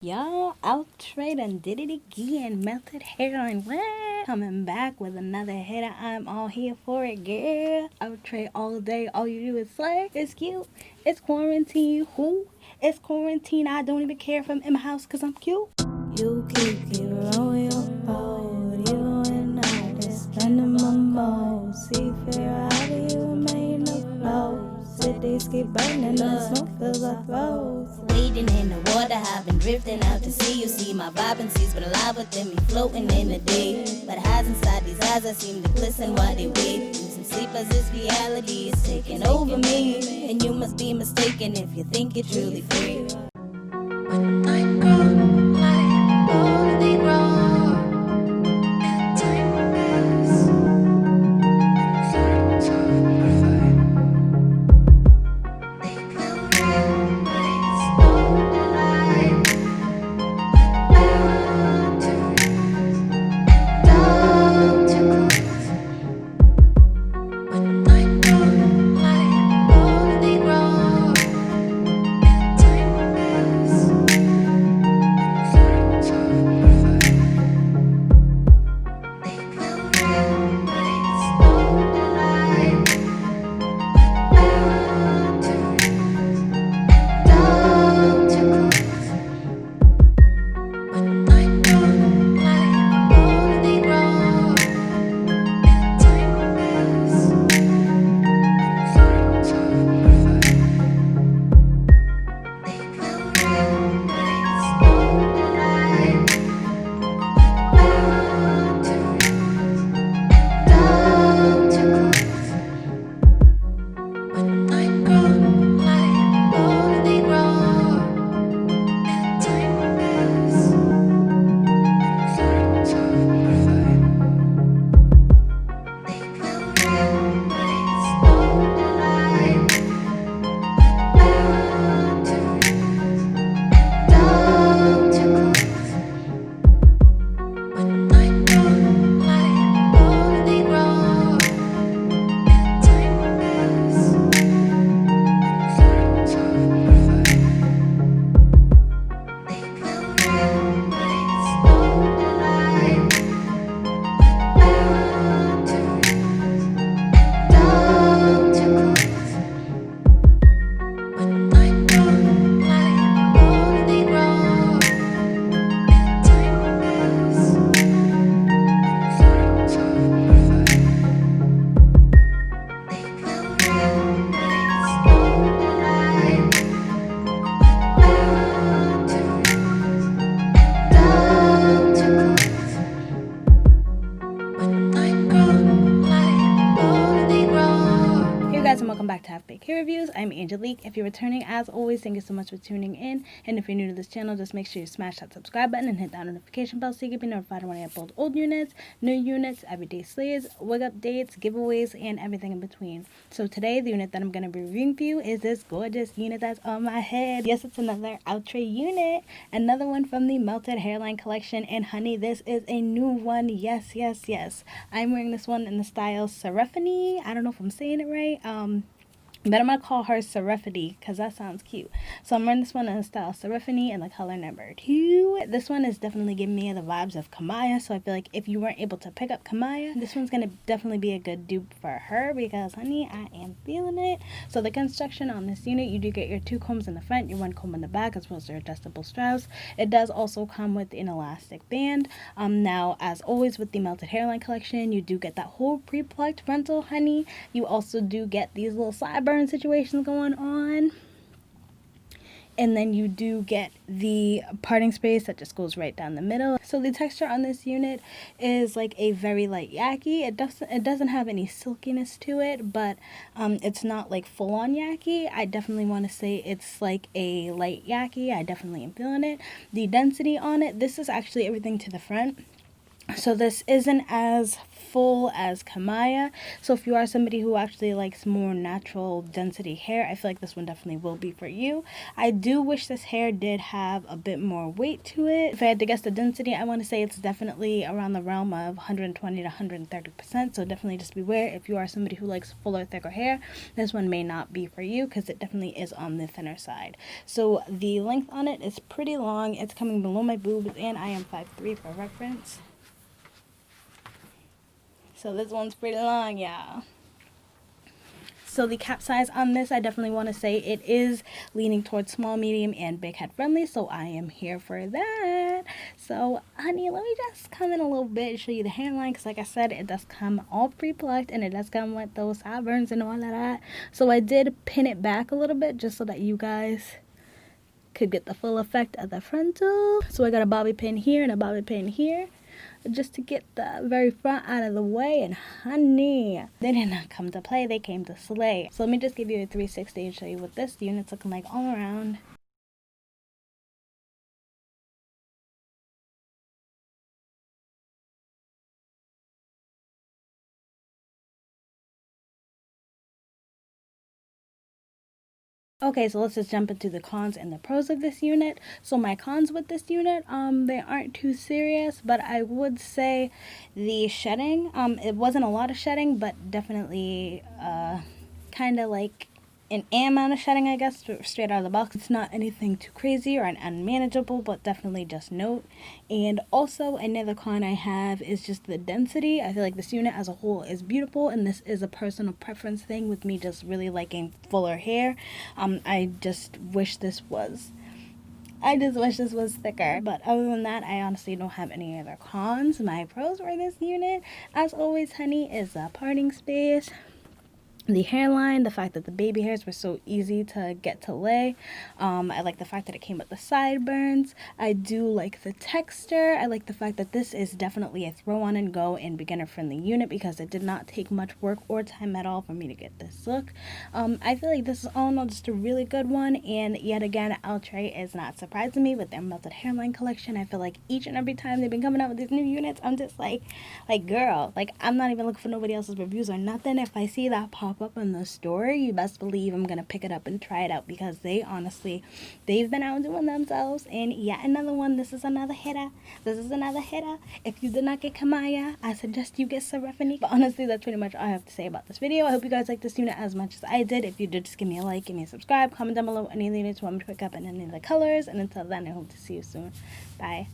Y'all, Outre and did it again. Melted hairline. What? Coming back with another hitter. I'm all here for it, girl. Outre all day. All you do is slay. It's cute. It's quarantine. Who? It's quarantine. I don't even care if I'm in my house because I'm cute. You keep on your boat. You and I just spending my mode. See fair, how do you remain afloat? Cities keep burning, the smoke fills our throats. Wading in the water, I've been drifting out to sea. You see my vibrancy's been alive within me, floating in the day. But highs inside these eyes, I seem to glisten while they wait. Losing sleep as this reality is taking over me. And you must be mistaken if you think you're truly free. When I grow like all they grow, and time pass, sorts of refine. They will rise, no lie, bound to rise, down to close. When I grow like all they grow, and time pass, sorts of refine. They will rise, no lie, bound to rise, down to close. When I grow like all they grow, and time pass, sorts of refine. They will rise, no lie, bound to rise, down to close. When I grow like all they grow, and time pass, sorts of refine. They will rise, no lie, bound to rise, down to close. When I grow like all they grow, and time pass, sorts of refine. They will rise, no lie, bound to rise, down to close. When I grow like all they grow, and time pass, sorts of refine. They will rise, no lie, bound to rise, down to close. When I grow like all they grow. Hey guys, and welcome back to Half Baked Hair Reviews. I'm Angelique. If you're returning, as always, thank you so much for tuning in. And if you're new to this channel, just make sure you smash that subscribe button and hit that notification bell so you can be notified when I upload old units, new units, everyday slays, wig updates, giveaways, and everything in between. So today, the unit that I'm going to be reviewing for you is this gorgeous unit that's on my head. Yes, it's another Outre unit, another one from the Melted Hairline collection. And honey, this is a new one. Yes, yes, yes. I'm wearing this one in the style Seraphine. I don't know if I'm saying it right. But I'm going to call her Seraphine because that sounds cute. So I'm wearing this one in the style Seraphine in the color number 2. This one is definitely giving me the vibes of Kamaya. So I feel like if you weren't able to pick up Kamaya, this one's going to definitely be a good dupe for her because, honey, I am feeling it. So the construction on this unit, you do get your 2 combs in the front, your 1 comb in the back, as well as your adjustable straps. It does also come with an elastic band. Now, as always with the Melted Hairline collection, you do get that whole pre-plucked frontal, honey. You also do get these little sideburn situations going on, and then you do get the parting space that just goes right down the middle. So the texture on this unit is like a very light yaki. It doesn't have any silkiness to it, but it's not like full on yaki. I definitely want to say it's like a light yaki. I definitely am feeling it. The density on it, this is actually everything to the front. So this isn't as full as Kamaya. So if you are somebody who actually likes more natural density hair, I feel like this one definitely will be for you. I do wish this hair did have a bit more weight to it. If I had to guess the density, I want to say it's definitely around the realm of 120 to 130%. So definitely just beware if you are somebody who likes fuller, thicker hair. This one may not be for you because it definitely is on the thinner side. So the length on it is pretty long. It's coming below my boobs, and I am 5'3" for reference. So this one's pretty long, y'all. So the cap size on this, I definitely want to say it is leaning towards small, medium, and big head friendly. So I am here for that. So, honey, let me just come in a little bit and show you the hairline. Because like I said, it does come all pre-plucked. And it does come with those sideburns and all of that. So I did pin it back a little bit just so that you guys could get the full effect of the frontal. So I got a bobby pin here and a bobby pin here, just to get the very front out of the way. And honey, they did not come to play, they came to slay. So let me just give you a 360 and show you what this unit's looking like all around. Okay, so let's just jump into the cons and the pros of this unit. So my cons with this unit, they aren't too serious, but I would say the shedding, it wasn't a lot of shedding, but definitely kind of like an amount of shedding, I guess, straight out of the box. It's not anything too crazy or unmanageable, but definitely just note. And also another con I have is just the density. I feel like this unit as a whole is beautiful, and this is a personal preference thing with me just really liking fuller hair. I just wish this was thicker. But other than that, I honestly don't have any other cons. My pros for this unit, as always, honey, is a parting space. The hairline, the fact that the baby hairs were so easy to get to lay. I like the fact that it came with the sideburns. I do like the texture. I like the fact that this is definitely a throw on and go and beginner friendly unit because it did not take much work or time at all for me to get this look. I feel like this is all in all just a really good one, and yet again, Outre is not surprising me with their melted hairline collection. I feel like each and every time they've been coming out with these new units, I'm just like girl, like I'm not even looking for nobody else's reviews or nothing. If I see that pop up in the store, you best believe I'm gonna pick it up and try it out because they've been outdoing themselves. And yet another one, this is another hitter. If you did not get Kamaya, I suggest you get Seraphine. But honestly, that's pretty much all I have to say about this video. I hope you guys liked this unit as much as I did. If you did, just give me a like, give me a subscribe, comment down below any units you want me to pick up in any of the colors, and until then, I hope to see you soon. Bye.